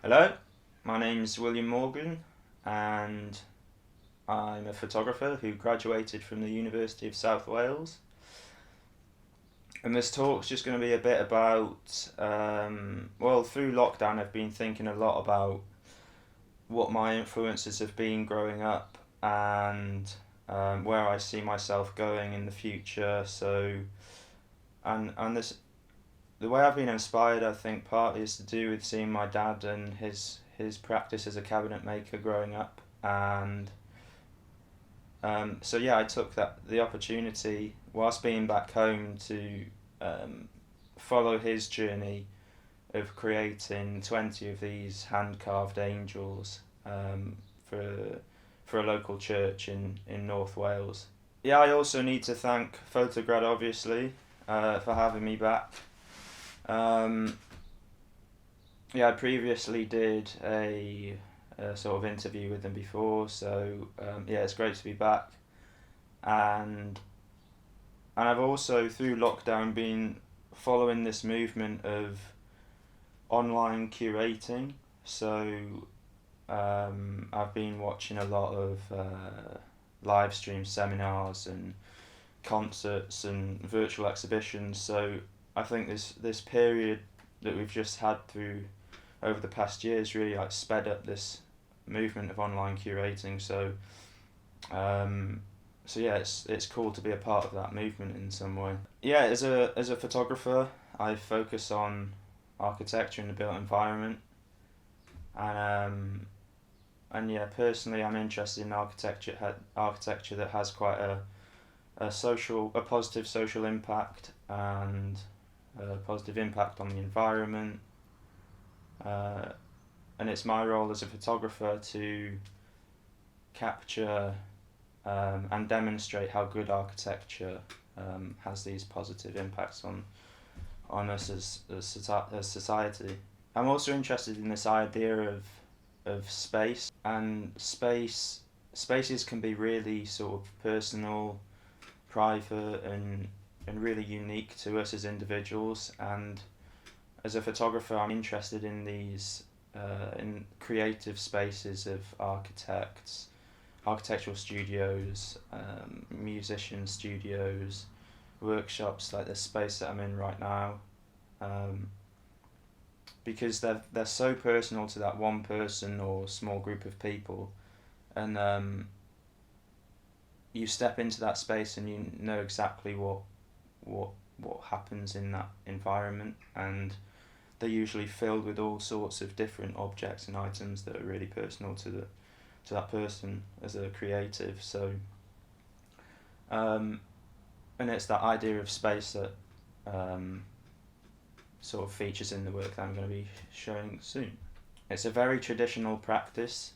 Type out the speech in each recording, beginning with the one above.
Hello, my name's William Morgan and I'm a photographer who graduated from the University of South Wales. And this talk's just going to be a bit about, through lockdown I've been thinking a lot about what my influences have been growing up and where I see myself going in the future. And this the way I've been inspired, I think, partly is to do with seeing my dad and his practice as a cabinet maker growing up, and I took the opportunity whilst being back home to follow his journey of creating 20 of these hand carved angels for a local church in North Wales. Yeah, I also need to thank Photograd obviously for having me back. I previously did a sort of interview with them before, so it's great to be back. And I've also, through lockdown, been following this movement of online curating. So I've been watching a lot of live stream seminars and concerts and virtual exhibitions. So I think this period that we've just had through over the past year has really like sped up this movement of online curating. It's cool to be a part of that movement in some way. Yeah, as a photographer, I focus on architecture and the built environment, personally, I'm interested in architecture that has quite a positive social impact and a positive impact on the environment. And it's my role as a photographer to capture and demonstrate how good architecture has these positive impacts on us as society. I'm also interested in this idea of space, and spaces can be really sort of personal, private, and really unique to us as individuals. And as a photographer, I'm interested in these in creative spaces of architects, architectural studios, musician studios, workshops like this space that I'm in right now, because they're so personal to that one person or small group of people, and you step into that space and you know exactly what happens in that environment, and they're usually filled with all sorts of different objects and items that are really personal to that person as a creative. And it's that idea of space that sort of features in the work that I'm going to be showing soon. It's a very traditional practice,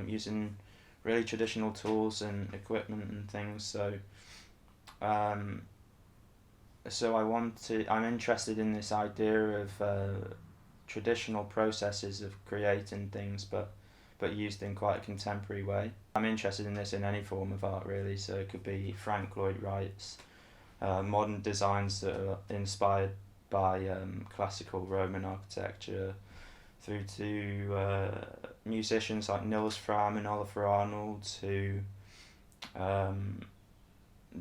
using really traditional tools and equipment and things. I'm interested in this idea of traditional processes of creating things, but used in quite a contemporary way. I'm interested in this in any form of art, really. So it could be Frank Lloyd Wright's modern designs that are inspired by classical Roman architecture, through to musicians like Nils Frahm and Oliver Arnold,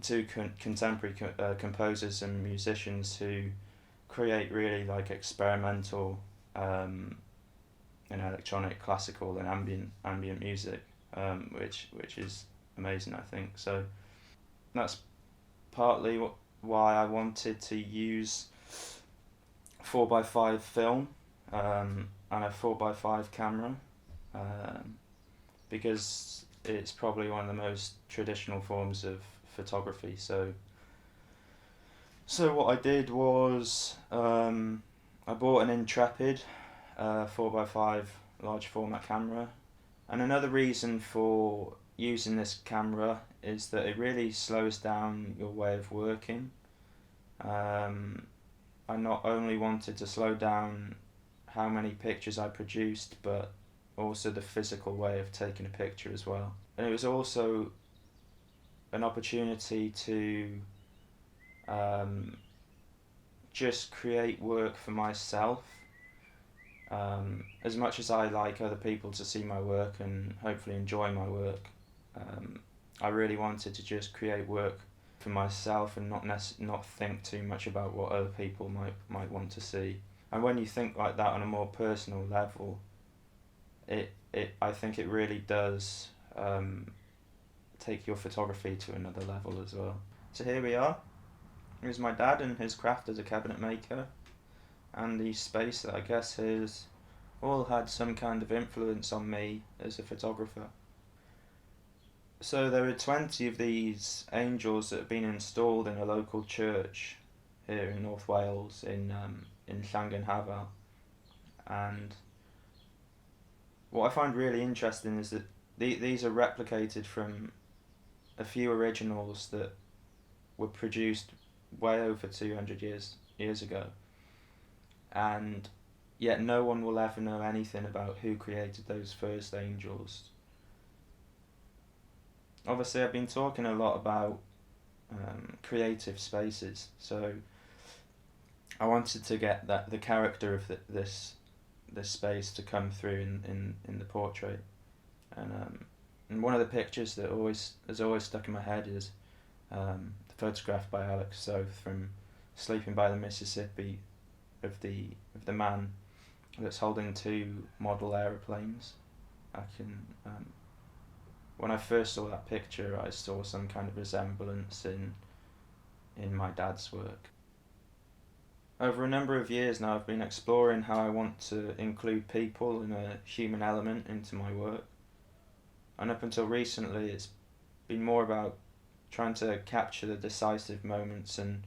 to contemporary composers and musicians who create really like experimental and electronic, classical and ambient music, which is amazing, I think. So that's partly why I wanted to use 4x5 film and a 4x5 camera, because it's probably one of the most traditional forms of photography. So what I did was I bought an Intrepid 4x5 large format camera, and another reason for using this camera is that it really slows down your way of working. I not only wanted to slow down how many pictures I produced, but also the physical way of taking a picture as well. And it was also an opportunity to just create work for myself. As much as I like other people to see my work and hopefully enjoy my work, I really wanted to just create work for myself and not think too much about what other people might want to see. And when you think like that on a more personal level, I think it really does take your photography to another level as well. So here we are. Here's my dad and his craft as a cabinet maker, and the space that I guess has all had some kind of influence on me as a photographer. So there are 20 of these angels that have been installed in a local church here in North Wales in Llangenhafal, and what I find really interesting is that these are replicated from a few originals that were produced way over 200 years ago, and yet no one will ever know anything about who created those first angels. Obviously, I've been talking a lot about creative spaces, so I wanted to get the character of this space to come through in the portrait, and one of the pictures that has always stuck in my head is the photograph by Alex Soth from Sleeping by the Mississippi of the man that's holding two model aeroplanes. When I first saw that picture, I saw some kind of resemblance in my dad's work. Over a number of years now, I've been exploring how I want to include people and a human element into my work. And up until recently, it's been more about trying to capture the decisive moments and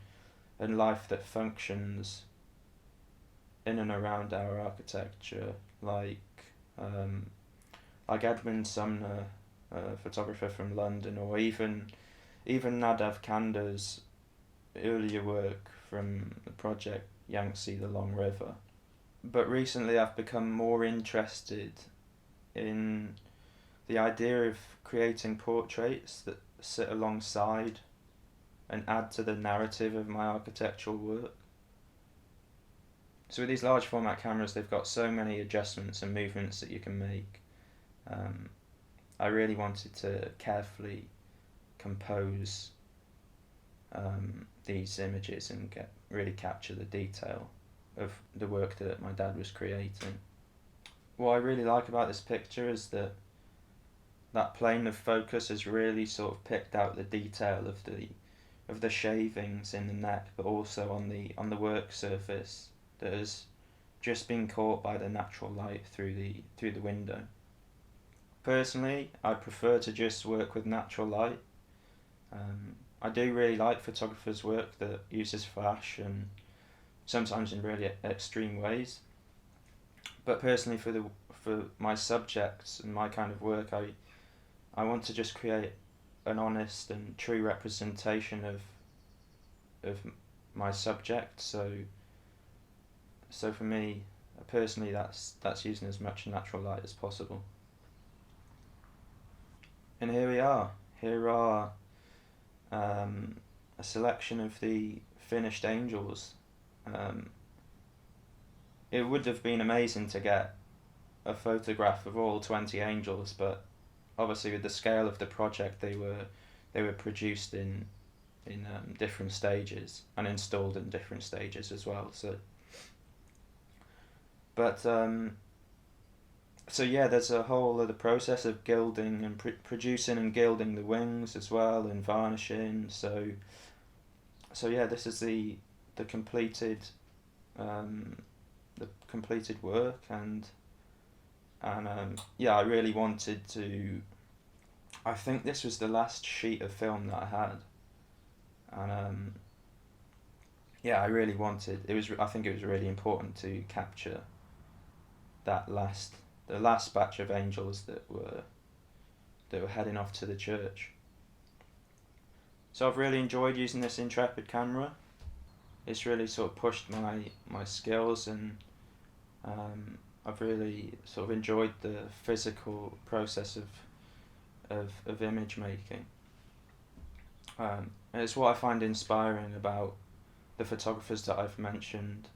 life that functions in and around our architecture, like Edmund Sumner, a photographer from London, or even Nadav Kander's earlier work from the project Yangtze the Long River. But recently I've become more interested in the idea of creating portraits that sit alongside and add to the narrative of my architectural work. So with these large format cameras, they've got so many adjustments and movements that you can make. I really wanted to carefully compose these images and really capture the detail of the work that my dad was creating. What I really like about this picture is that plane of focus has really sort of picked out the detail of the shavings in the neck, but also on the work surface that has just been caught by the natural light through the window. Personally, I prefer to just work with natural light. I do really like photographers' work that uses flash and sometimes in really extreme ways. But personally, for my subjects and my kind of work, I want to just create an honest and true representation of my subject. So for me, personally, that's using as much natural light as possible. And here we are. Here are a selection of the finished angels. It would have been amazing to get a photograph of all 20 angels, but obviously with the scale of the project, they were produced in different stages and installed in different stages as well. So yeah, there's a whole other process of gilding and producing and gilding the wings as well, and varnishing. So yeah, this is the completed work, and yeah, I really wanted to. I think this was the last sheet of film that I had, and yeah, I really wanted. I think it was really important to capture the last batch of angels that were heading off to the church. So I've really enjoyed using this Intrepid camera. It's really sort of pushed my skills, and I've really sort of enjoyed the physical process of image making. And it's what I find inspiring about the photographers that I've mentioned,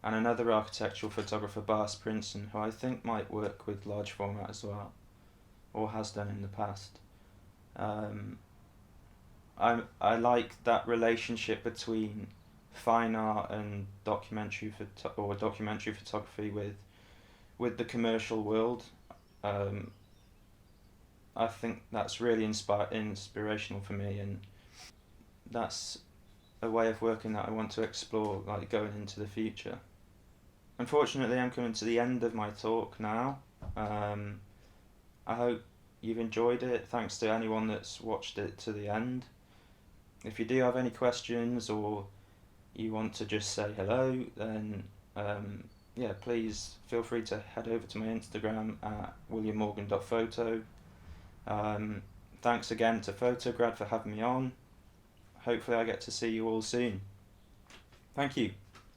and another architectural photographer, Bas Prinsen, who I think might work with large format as well, or has done in the past. I like that relationship between fine art and documentary photography with the commercial world. I think that's really inspirational for me, and that's a way of working that I want to explore, like, going into the future. Unfortunately, I'm coming to the end of my talk now. I hope you've enjoyed it. Thanks to anyone that's watched it to the end. If you do have any questions, or you want to just say hello, then please feel free to head over to my Instagram at williammorgan.photo. Thanks again to Photograd for having me on. Hopefully I get to see you all soon. Thank you.